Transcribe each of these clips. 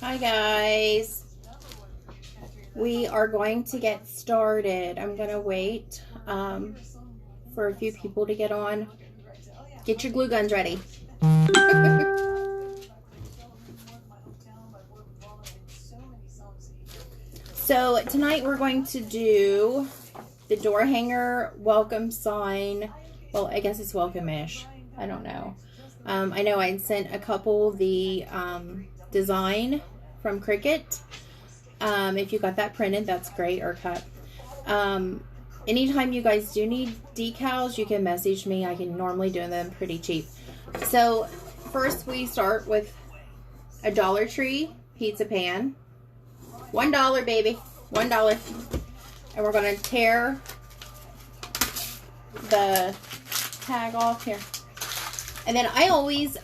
Hi guys. We are going to get started. I'm going to wait for a few people to get on. Get your glue guns ready. So tonight we're going to do the door hanger welcome sign. Well, I guess it's welcome-ish. I don't know. I know I sent a couple the design from Cricut. If you got that printed, that's great, or cut. Anytime you guys do need decals, you can message me. I can normally do them pretty cheap. So first we start with a Dollar Tree pizza pan. $1, baby. $1. And we're going to tear the tag off here. And then I always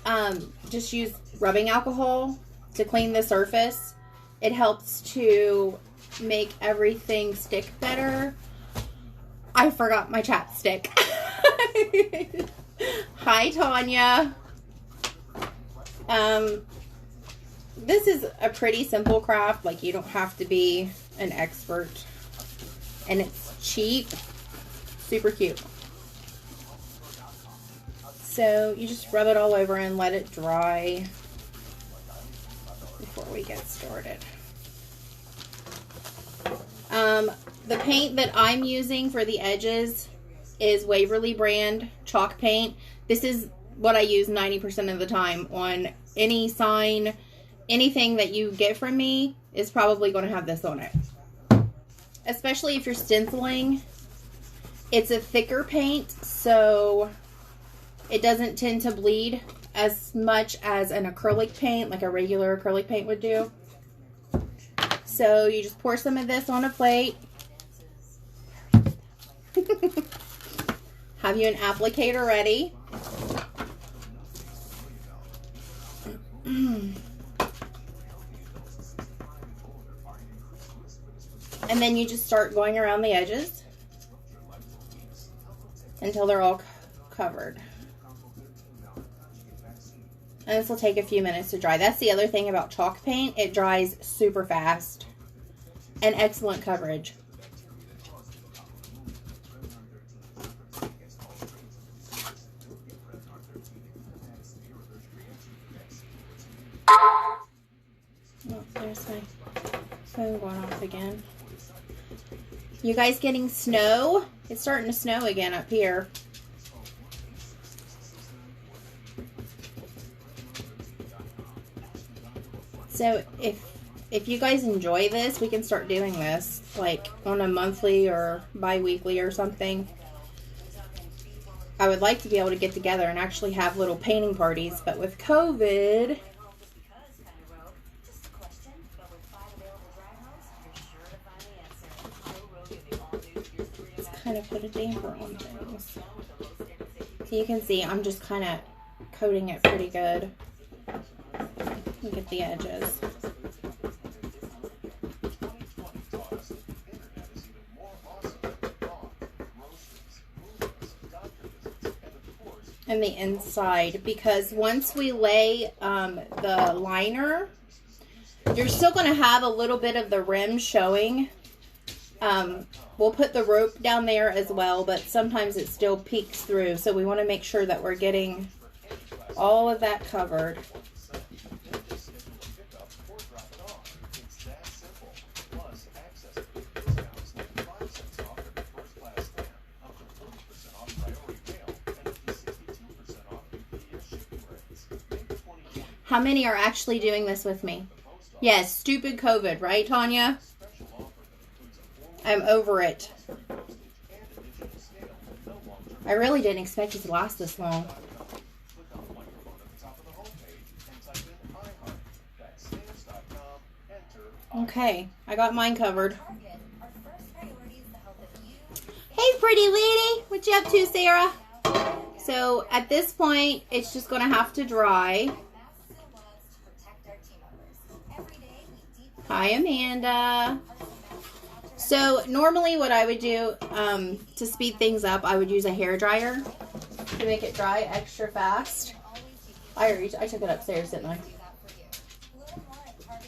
just use rubbing alcohol to clean the surface. It helps to make everything stick better. I forgot my chapstick. Hi, Tanya. This is a pretty simple craft. Like, you don't have to be an expert. And it's cheap. Super cute. So you just rub it all over and let it dry before we get started. The paint that I'm using for the edges is Waverly brand chalk paint. This is what I use 90% of the time on any sign. Anything that you get from me is probably going to have this on it. Especially if you're stenciling. It's a thicker paint, so it doesn't tend to bleed as much as an acrylic paint, like a regular acrylic paint would do. So you just pour some of this on a plate. Have you an applicator ready? And then you just start going around the edges until they're all covered. And this will take a few minutes to dry. That's the other thing about chalk paint. It dries super fast and excellent coverage. Oh, there's my phone going off again. You guys getting snow? It's starting to snow again up here. So if you guys enjoy this, we can start doing this like on a monthly or bi-weekly or something. I would like to be able to get together and actually have little painting parties, but with COVID, it's kind of put a damper on things. So you can see I'm just kind of coating it pretty good. Look at the edges. And the inside, because once we lay the liner, you're still going to have a little bit of the rim showing. We'll put the rope down there as well, but sometimes it still peeks through, so we want to make sure that we're getting all of that covered. How many are actually doing this with me? Yes, stupid COVID, right, Tanya? I'm over it. I really didn't expect it to last this long. Okay, I got mine covered. Hey, pretty lady. What you up to, Sarah? So, at this point, it's just going to have to dry. Hi, Amanda. So normally what I would do to speed things up, I would use a hair dryer to make it dry extra fast. I took it upstairs, didn't I?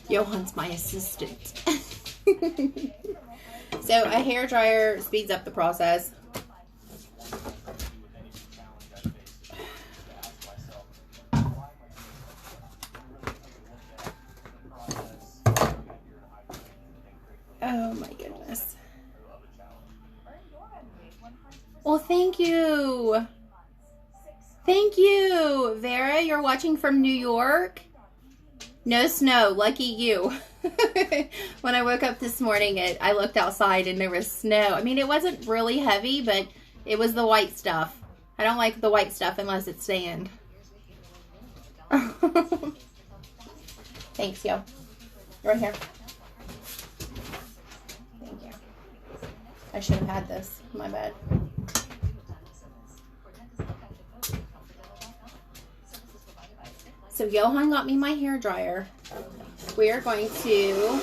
Johan's my assistant. So a hair dryer speeds up the process. Oh my goodness. Well, thank you. Thank you, Vera. You're watching from New York. No snow. Lucky you. When I woke up this morning, I looked outside and there was snow. I mean, it wasn't really heavy, but it was the white stuff. I don't like the white stuff unless it's sand. Thanks, yo. Right here. Thank you. I should have had this. My bad. So Johan got me my hair dryer. We are going to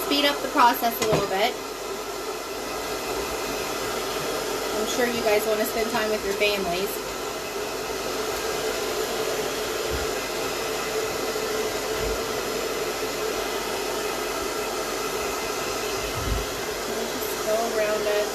speed up the process a little bit. I'm sure you guys want to spend time with your families. Just go around it.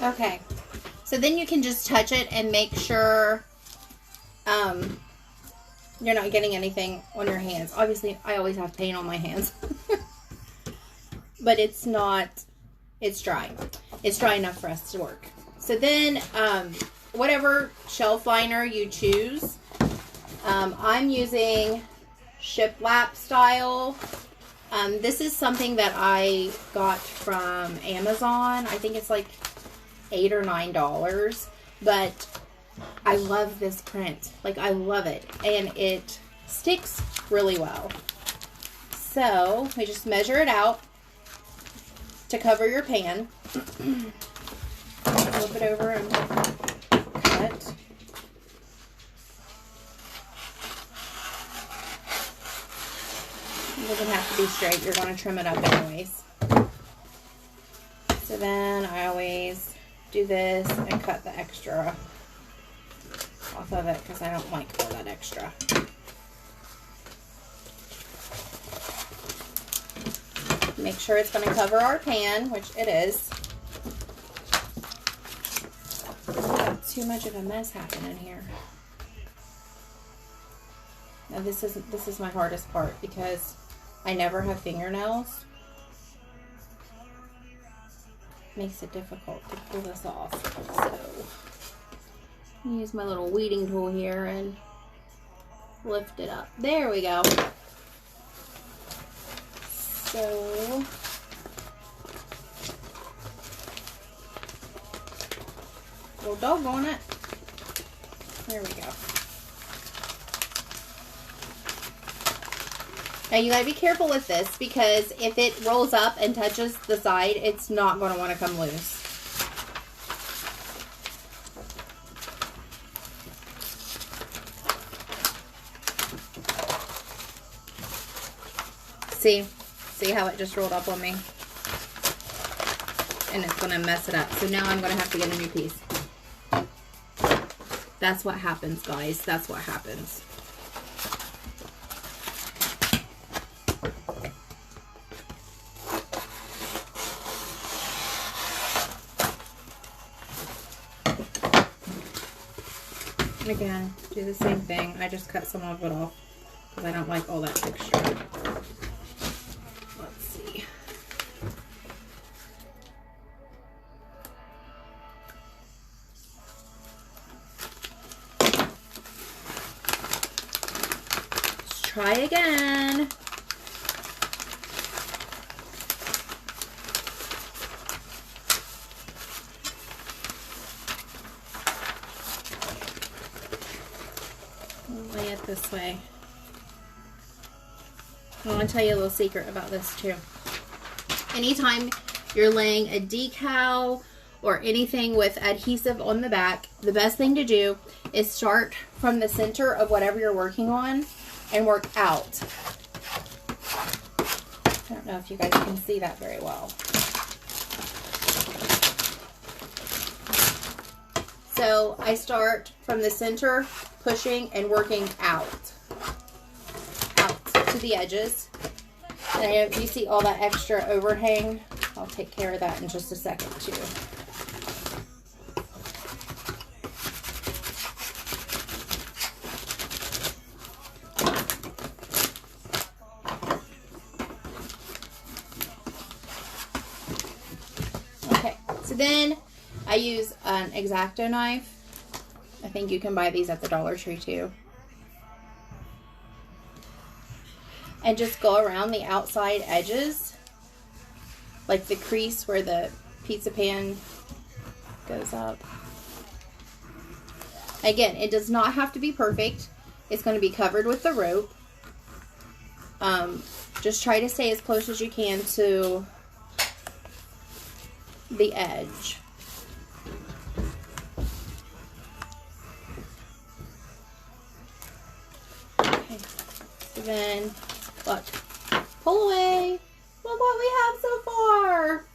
Okay, so then you can just touch it and make sure you're not getting anything on your hands. Obviously, I always have paint on my hands. But it's not, it's dry. It's dry enough for us to work. So then, whatever shelf liner you choose, I'm using shiplap style. This is something that I got from Amazon. I think it's like $8 or $9, but I love this print. Like, I love it, and it sticks really well. So we just measure it out to cover your pan. Flip it over and cut. It doesn't have to be straight. You're going to trim it up anyways. So then I always do this and cut the extra off of it because I don't like all that extra. Make sure it's going to cover our pan, which it is. Got too much of a mess happening here. Now this is my hardest part because I never have fingernails. Makes it difficult to pull this off. So use my little weeding tool here and lift it up. There we go. So well, doggone it. There we go. Now you gotta be careful with this because if it rolls up and touches the side, it's not gonna want to come loose. See how it just rolled up on me? And it's gonna mess it up. So now I'm gonna have to get a new piece. That's what happens, guys. That's what happens. Again, do the same thing. I just cut some of it off because I don't like all that texture. Let's see. try again. Lay it this way. I want to tell you a little secret about this too. Anytime you're laying a decal or anything with adhesive on the back, the best thing to do is start from the center of whatever you're working on and work out. I don't know if you guys can see that very well. So I start from the center, pushing and working out to the edges. And you see all that extra overhang. I'll take care of that in just a second too. Okay, so then I use an X-Acto knife. I think you can buy these at the Dollar Tree too. And just go around the outside edges, like the crease where the pizza pan goes up. Again, it does not have to be perfect. It's going to be covered with the rope. Just try to stay as close as you can to the edge. Okay, so then look, pull away. Look what we have so far.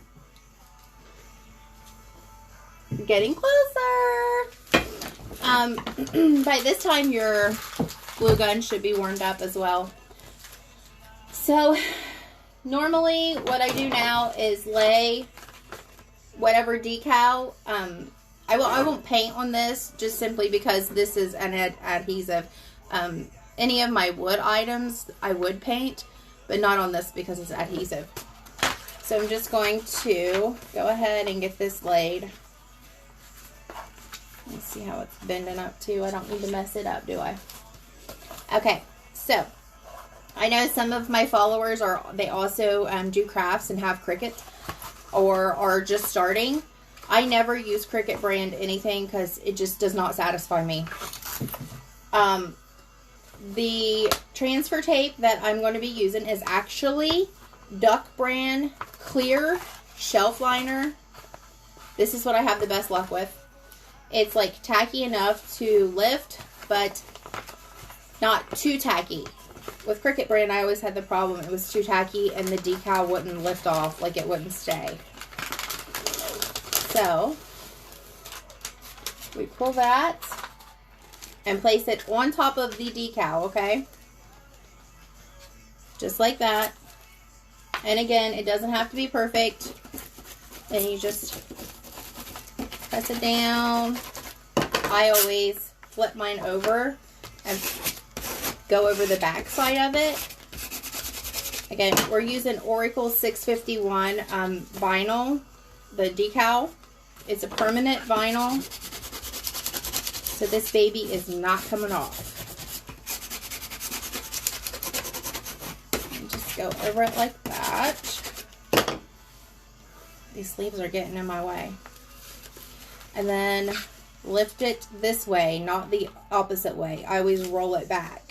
Getting closer. By this time, your glue gun should be warmed up as well. So, normally what I do now is lay whatever decal. I won't paint on this just simply because this is an adhesive. Any of my wood items I would paint, but not on this because it's adhesive. So I'm just going to go ahead and get this laid. Let's see how it's bending up too. I don't need to mess it up, do I? Okay, so I know some of my followers they also do crafts and have Cricut or are just starting. I never use Cricut brand anything because it just does not satisfy me. The transfer tape that I'm going to be using is actually Duck brand clear shelf liner. This is what I have the best luck with. It's like tacky enough to lift, but not too tacky. With Cricut brand, I always had the problem. It was too tacky and the decal wouldn't lift off, like it wouldn't stay. So, we pull that and place it on top of the decal, okay? Just like that. And again, it doesn't have to be perfect. Then you just press it down. I always flip mine over and go over the back side of it. Again, we're using Oracle 651 vinyl, the decal. It's a permanent vinyl. So this baby is not coming off. And just go over it like that. These sleeves are getting in my way. And then lift it this way, not the opposite way. I always roll it back.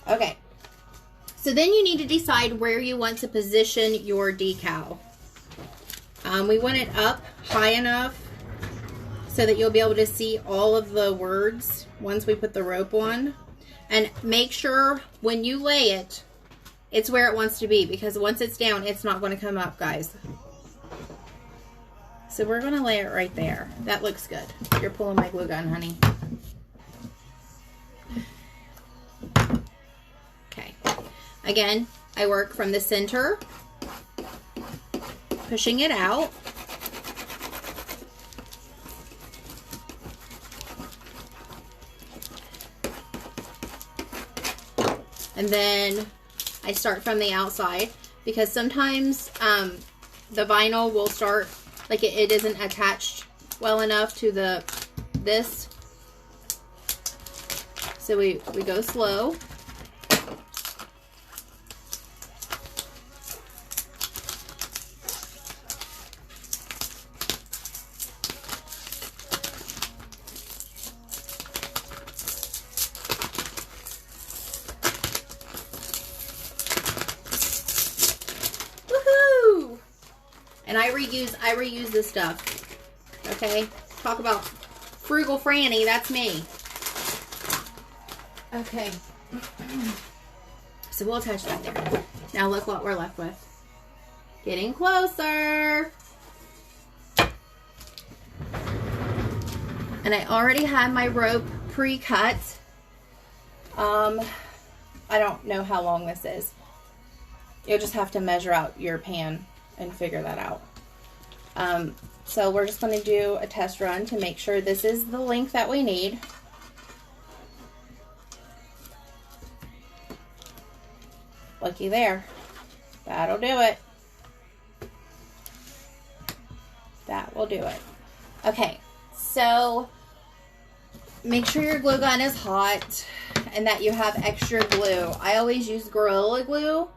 Okay, so then you need to decide where you want to position your decal. We want it up high enough so that you'll be able to see all of the words once we put the rope on. And make sure when you lay it, it's where it wants to be, because once it's down, it's not going to come up, guys. So we're going to lay it right there. That looks good. You're pulling my glue gun, honey. Again, I work from the center, pushing it out. And then I start from the outside because sometimes the vinyl will start, like it isn't attached well enough to this. So we go slow. And I reuse this stuff. Okay? Talk about frugal Franny, that's me. Okay. So we'll attach that there. Now look what we're left with. Getting closer. And I already have my rope pre-cut. I don't know how long this is. You'll just have to measure out your pan and figure that out. So we're just going to do a test run to make sure this is the length that we need. Looky there. That'll do it. That will do it. Okay, so make sure your glue gun is hot and that you have extra glue. I always use Gorilla Glue.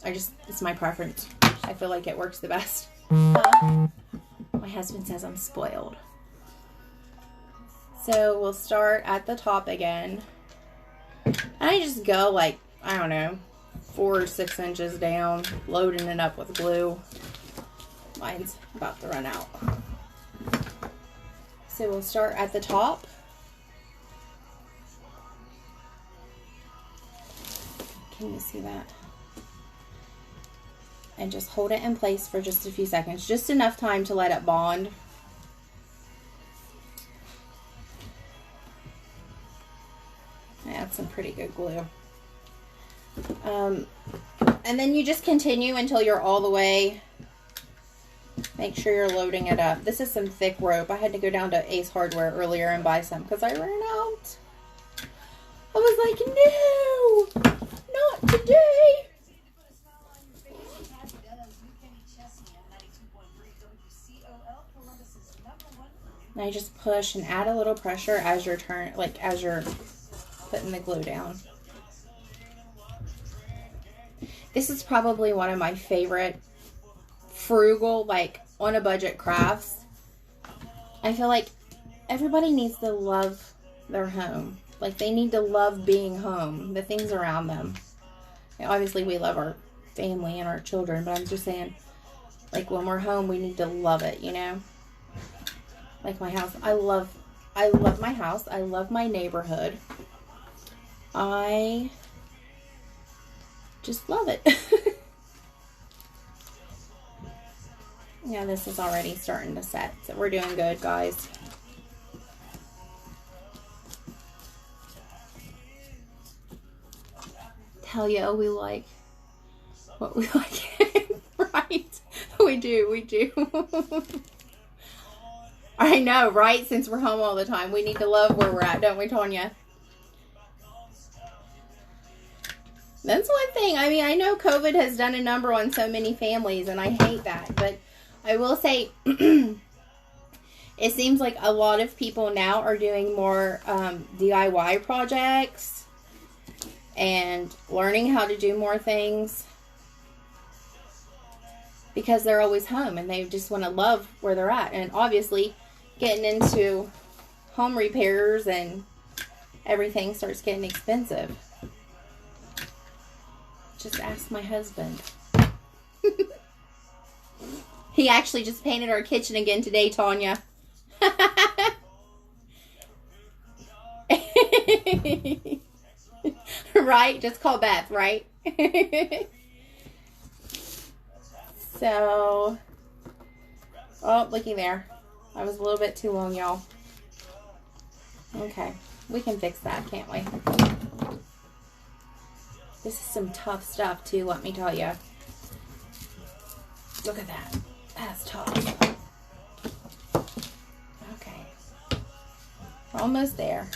It's my preference. I feel like it works the best. My husband says I'm spoiled. So we'll start at the top again. And I just go like, I don't know, 4 or 6 inches down, loading it up with glue. Mine's about to run out. So we'll start at the top. Can you see that? And just hold it in place for just a few seconds. Just enough time to let it bond. That's some pretty good glue. And then you just continue until you're all the way. Make sure you're loading it up. This is some thick rope. I had to go down to Ace Hardware earlier and buy some because I ran out. I was like, no, not today. And I just push and add a little pressure as you're as you're putting the glue down. This is probably one of my favorite frugal, like on a budget crafts. I feel like everybody needs to love their home. Like they need to love being home, the things around them. And obviously we love our family and our children, but I'm just saying, like when we're home, we need to love it, you know? Like my house, I love my house. I love my neighborhood. I just love it. Yeah, this is already starting to set, so we're doing good, guys. Tell you we like what we like. Right? We do. I know, right? Since we're home all the time, we need to love where we're at, don't we, Tonya? That's one thing. I mean, I know COVID has done a number on so many families, and I hate that. But I will say, it seems like a lot of people now are doing more DIY projects and learning how to do more things because they're always home and they just want to love where they're at. And obviously, getting into home repairs and everything starts getting expensive. Just ask my husband. He actually just painted our kitchen again today, Tanya. Right? Just call Beth, right? So, oh, looky there. I was a little bit too long, y'all. Okay, we can fix that, can't we? This is some tough stuff, too, let me tell you. Look at that. That's tough. Okay. We're almost there.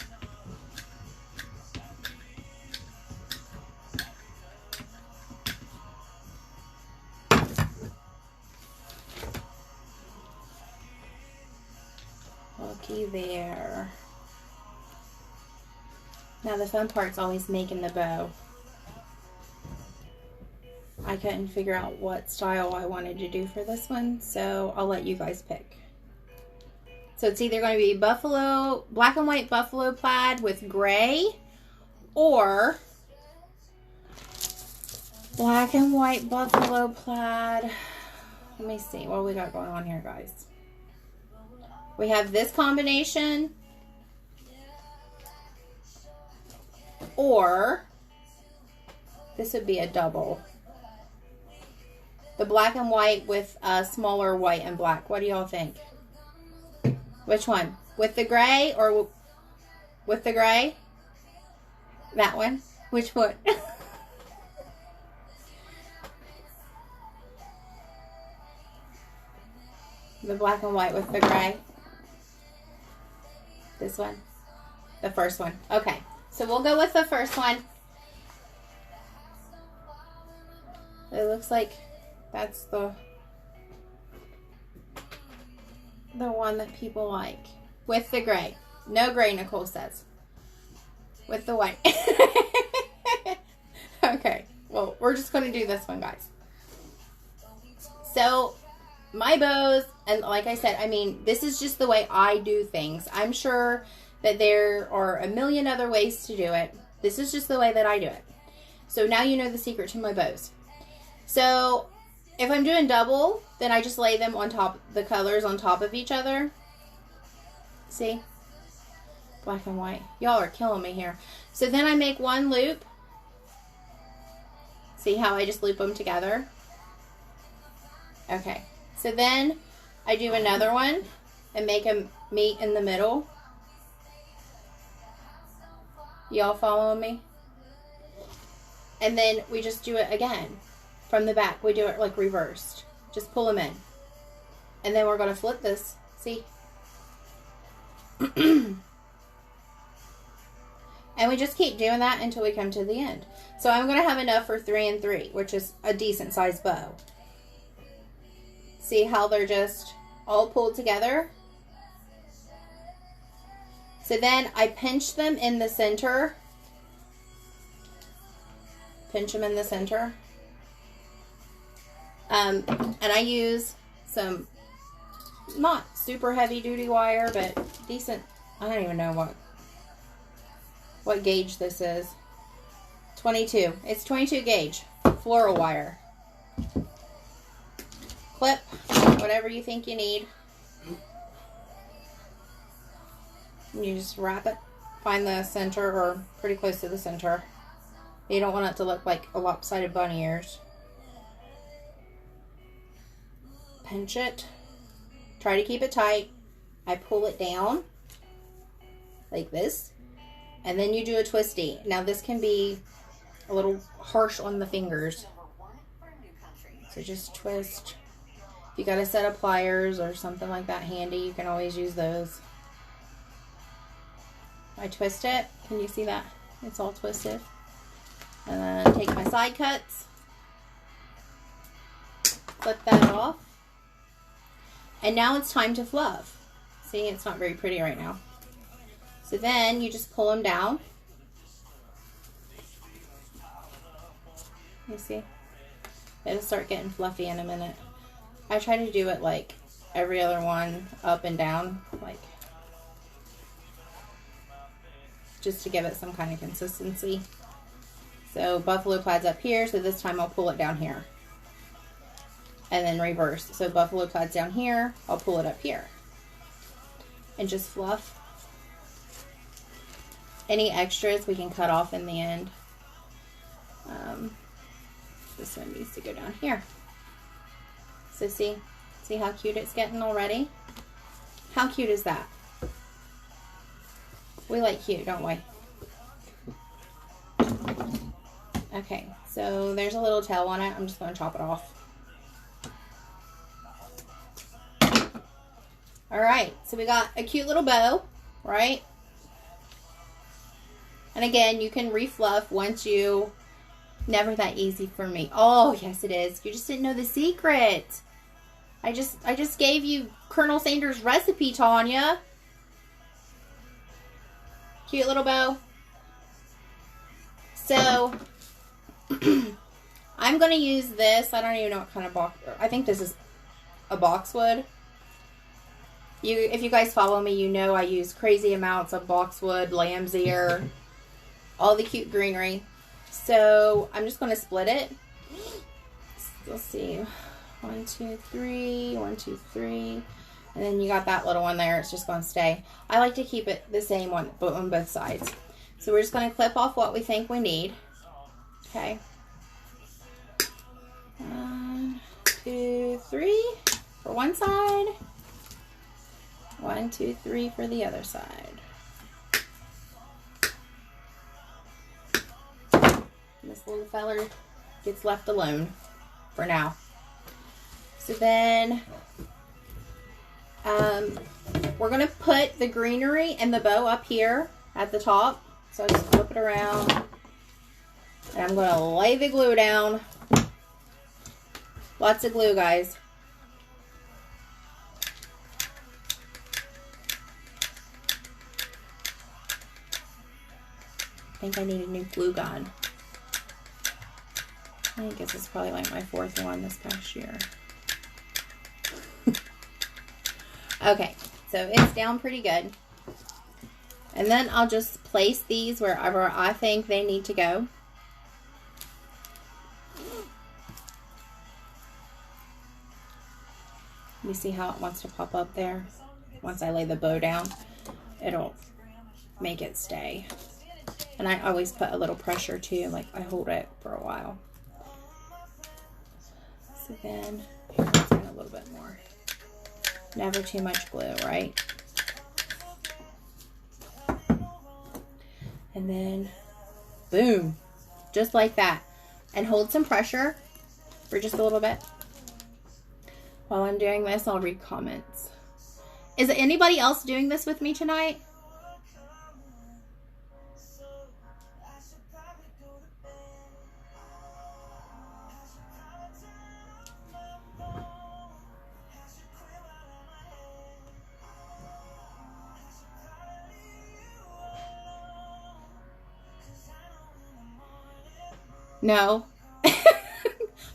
looky there. Now the fun part's always making the bow. I couldn't figure out what style I wanted to do for this one, so I'll let you guys pick. So it's either going to be buffalo, black and white buffalo plaid with gray, or black and white buffalo plaid. Let me see what we got going on here, guys. We have this combination, or this would be a double. The black and white with a smaller white and black. What do y'all think? Which one? With the gray or with the gray? That one? Which one? The black and white with the gray. This one? The first one. Okay. So we'll go with the first one. It looks like that's the one that people like. With the gray. No gray, Nicole says. With the white. Okay. Well, we're just going to do this one, guys. So, my bows, and like I said, I mean, this is just the way I do things. I'm sure that there are a million other ways to do it. This is just the way that I do it. So, now you know the secret to my bows. So, if I'm doing double, then I just lay them on top, the colors on top of each other. See? Black and white. Y'all are killing me here. So then I make one loop. See how I just loop them together? Okay. So then I do another one and make them meet in the middle. Y'all following me? And then we just do it again. From the back, we do it like reversed. Just pull them in. And then we're going to flip this. See? And we just keep doing that until we come to the end. So I'm going to have enough for 3 and 3, which is a decent sized bow. See how they're just all pulled together? So then I pinch them in the center. Pinch them in the center. And I use some not super heavy duty wire, but decent. I don't even know what gauge this is. 22. It's 22 gauge floral wire. Clip, whatever you think you need. You just wrap it. Find the center or pretty close to the center. You don't want it to look like a lopsided bunny ears. Pinch it. Try to keep it tight. I pull it down like this. And then you do a twisty. Now this can be a little harsh on the fingers. So just twist. If you got a set of pliers or something like that handy, you can always use those. I twist it. Can you see that? It's all twisted. And then take my side cuts. Clip that off. And now it's time to fluff. See, it's not very pretty right now. So then you just pull them down. You see? It'll start getting fluffy in a minute. I try to do it like every other one, up and down, like just to give it some kind of consistency. So buffalo plaid's up here, so this time I'll pull it down here. And then reverse. So buffalo plaid's down here, I'll pull it up here. And just fluff. Any extras we can cut off in the end. This one needs to go down here. So see how cute it's getting already? How cute is that? We like cute, don't we? Okay, so there's a little tail on it. I'm just going to chop it off. Alright, so we got a cute little bow, right? And again, you can refluff once you... Never that easy for me. Oh, yes it is. You just didn't know the secret. I just gave you Colonel Sanders' recipe, Tanya. Cute little bow. So, I'm going to use this. I don't even know what kind of box. I think this is a boxwood. If you guys follow me, you know I use crazy amounts of boxwood, lamb's ear, all the cute greenery. So, I'm just going to split it. Let's see. 1, 2, 3. 1, 2, 3. And then you got that little one there. It's just going to stay. I like to keep it the same one, but on both sides. So we're just going to clip off what we think we need. Okay. 1, 2, 3 for one side. 1, 2, 3 for the other side. This little feller gets left alone for now. So then we're going to put the greenery and the bow up here at the top. So I just flip it around. And I'm going to lay the glue down. Lots of glue, guys. I think I need a new glue gun. I guess it's probably like my 4th one this past year. Okay, so it's down pretty good. And then I'll just place these wherever I think they need to go. You see how it wants to pop up there? Once I lay the bow down, it'll make it stay. And I always put a little pressure too, like I hold it for a while. So then, here, let's add a little bit more. Never too much glue, right? And then, boom, just like that. And hold some pressure for just a little bit. While I'm doing this, I'll read comments. Is anybody else doing this with me tonight? No.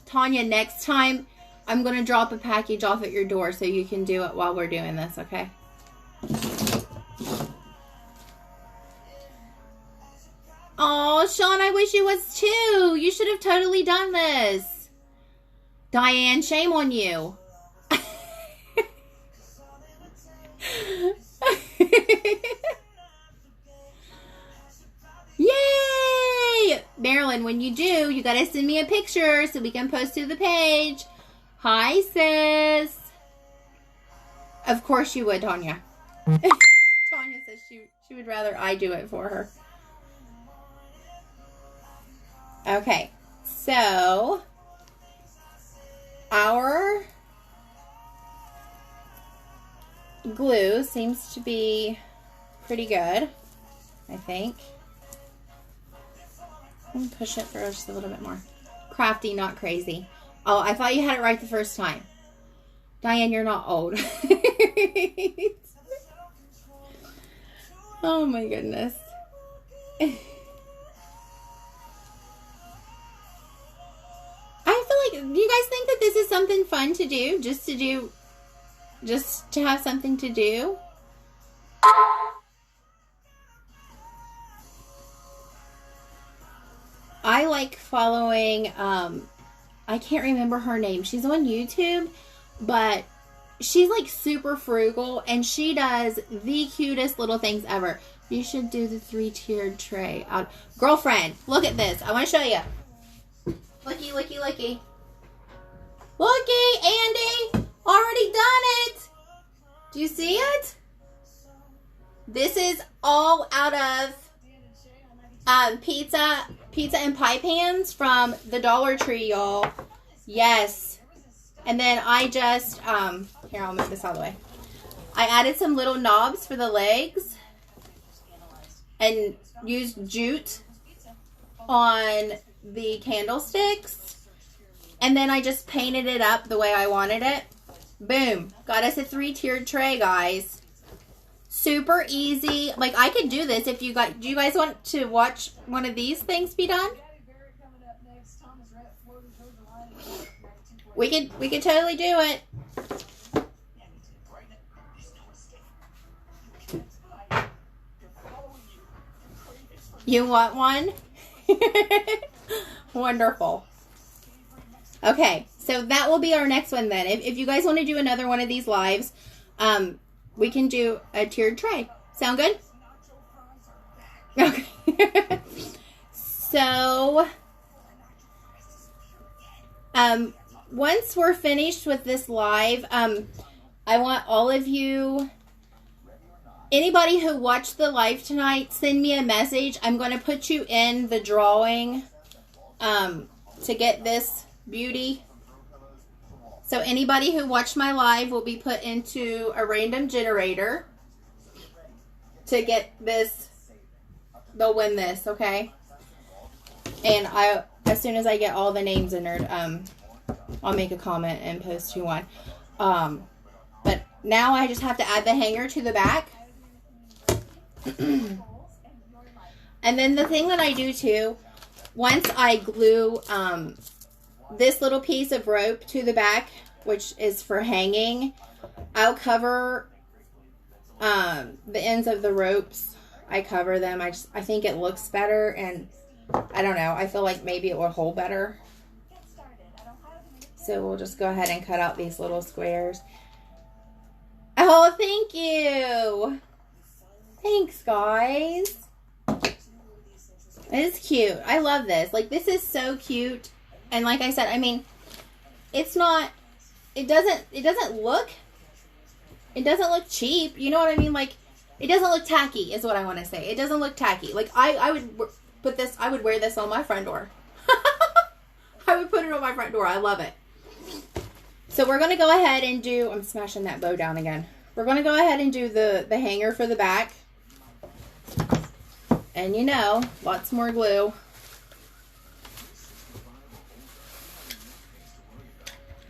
Tanya, next time I'm going to drop a package off at your door so you can do it while we're doing this, okay? Oh, Sean, I wish you was too. You should have totally done this. Diane, shame on you. Yay! Marilyn, when you do, you gotta send me a picture so we can post to the page. Hi, sis. Of course you would, Tanya. Tanya says she would rather I do it for her. Okay, so our glue seems to be pretty good, I think. I'm gonna push it for just a little bit more. Crafty, not crazy. Oh, I thought you had it right the first time. Diane, you're not old. Oh my goodness. I feel like, do you guys think that this is something fun to do? Just to have something to do? I like following, I can't remember her name. She's on YouTube, but she's like super frugal and she does the cutest little things ever. You should do the 3-tiered tray. Girlfriend, look at this. I want to show you. Looky, looky, looky. Looky, Andy. Already done it. Do you see it? This is all out of pizza and pie pans from the Dollar Tree, y'all. Yes. And then I just, here, I'll move this out of the way. I added some little knobs for the legs and used jute on the candlesticks. And then I just painted it up the way I wanted it. Boom. Got us a 3-tiered tray, guys. Super easy. Like, I could do this if you guys, do you guys want to watch one of these things be done? We could totally do it. You want one? Wonderful. Okay, so that will be our next one then. If you guys want to do another one of these lives, we can do a tiered tray. Sound good? Okay. So, once we're finished with this live, I want all of you, anybody who watched the live tonight, send me a message. I'm going to put you in the drawing to get this beauty. So anybody who watched my live will be put into a random generator to get this. They'll win this, okay? And as soon as I get all the names entered, I'll make a comment and post who won. But now I just have to add the hanger to the back. And then the thing that I do too, once I glue this little piece of rope to the back, which is for hanging, I'll cover the ends of the ropes. I cover them. I think it looks better, and I don't know. I feel like maybe it will hold better. So we'll just go ahead and cut out these little squares. Oh, thank you. Thanks, guys. It's cute. I love this. Like, this is so cute. And like I said, I mean, it's not, it doesn't look cheap. You know what I mean? Like, it doesn't look tacky is what I want to say. It doesn't look tacky. Like, I would put this, I would wear this on my front door. I would put it on my front door. I love it. So we're going to go ahead and do, I'm smashing that bow down again. We're going to go ahead and do the hanger for the back. And you know, lots more glue.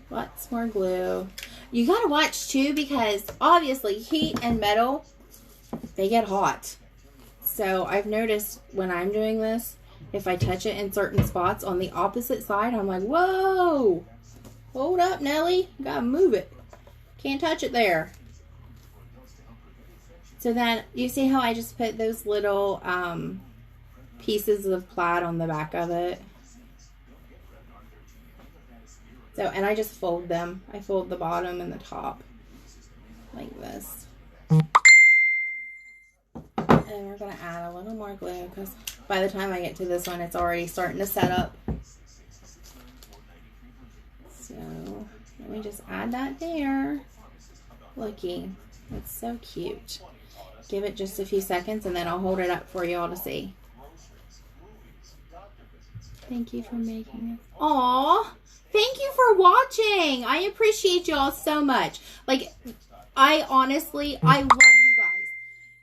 Lots more glue. You got to watch too, because obviously heat and metal, they get hot. So I've noticed when I'm doing this, if I touch it in certain spots on the opposite side, I'm like, whoa, hold up, Nelly. You got to move it. Can't touch it there. So then, you see how I just put those little pieces of plaid on the back of it? So, and I just fold them. I fold the bottom and the top like this. And we're going to add a little more glue, because by the time I get to this one, it's already starting to set up. So, let me just add that there. Looky, it's so cute. Give it just a few seconds, and then I'll hold it up for you all to see. Thank you for making it. Aww, thank you for watching. I appreciate y'all so much. Like, I love you guys.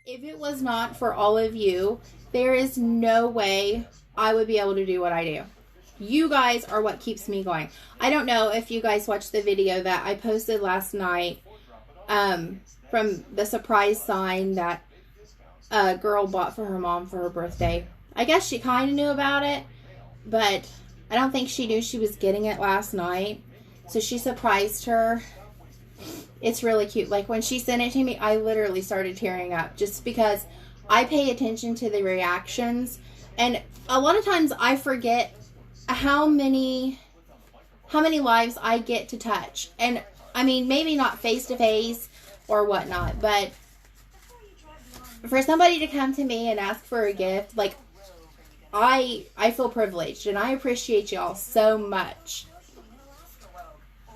If it was not for all of you, there is no way I would be able to do what I do. You guys are what keeps me going. I don't know if you guys watched the video that I posted last night from the surprise sign that a girl bought for her mom for her birthday. I guess she kind of knew about it, but I don't think she knew she was getting it last night. So she surprised her. It's really cute. Like, when she sent it to me, I literally started tearing up, just because I pay attention to the reactions. And a lot of times I forget how many lives I get to touch. And I mean, maybe not face to face or whatnot, but for somebody to come to me and ask for a gift, like, I feel privileged, and I appreciate y'all so much.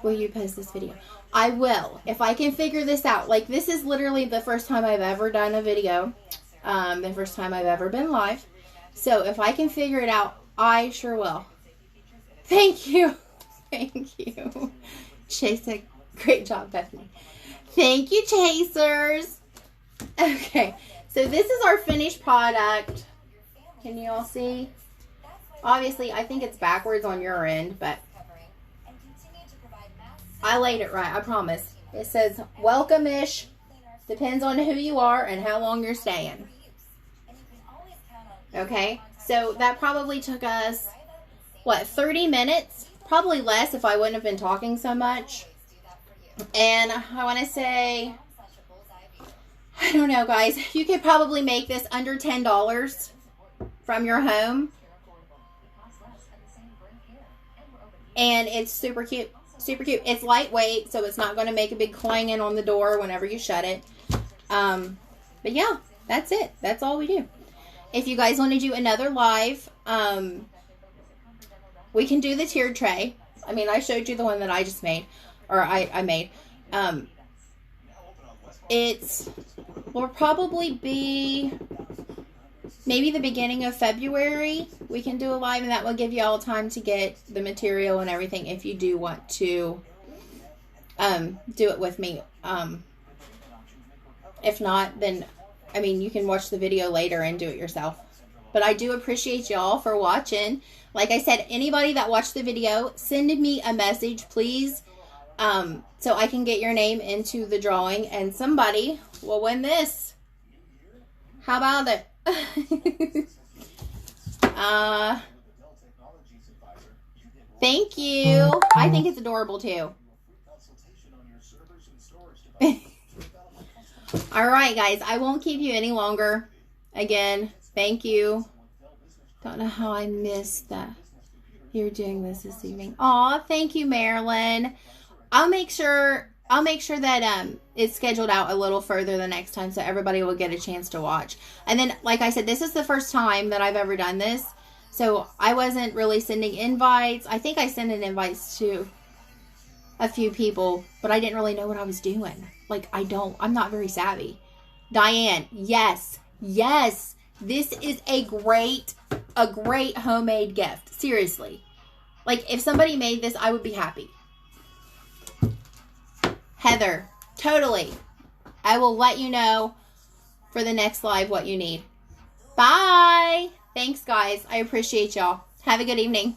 Will you post this video? I will, if I can figure this out. Like, this is literally the first time I've ever done a video, the first time I've ever been live. So if I can figure it out, I sure will. Thank you. Thank you. Chase, great job, Bethany. Thank you, Chasers. Okay, so this is our finished product. Can you all see? Obviously, I think it's backwards on your end, but I laid it right, I promise. It says, welcome-ish Depends on who you are and how long you're staying. Okay, so that probably took us, what, 30 minutes? Probably less if I wouldn't have been talking so much. And I want to say, I don't know, guys. You could probably make this under $10 from your home. And it's super cute. Super cute. It's lightweight, so it's not going to make a big clanging on the door whenever you shut it. But yeah, that's it. That's all we do. If you guys want to do another live, we can do the tiered tray. I mean, I showed you the one that I just made, or I made. It will probably be maybe the beginning of February. We can do a live, and that will give you all time to get the material and everything if you do want to do it with me. If not, then, I mean, you can watch the video later and do it yourself. But I do appreciate y'all for watching. Like I said, anybody that watched the video, send me a message, please, so I can get your name into the drawing, and somebody will win this. How about it? Thank you. I think it's adorable too. All right, guys, I won't keep you any longer. Again, thank you. Don't know how I missed that you're doing this evening. Aw, thank you, Marilyn. I'll make sure that it's scheduled out a little further the next time so everybody will get a chance to watch. And then, like I said, this is the first time that I've ever done this, so I wasn't really sending invites. I think I sent in invites to a few people, but I didn't really know what I was doing. Like, I'm not very savvy. Diane, yes, this is a great homemade gift. Seriously. Like, if somebody made this, I would be happy. Heather, totally. I will let you know for the next live what you need. Bye. Thanks, guys. I appreciate y'all. Have a good evening.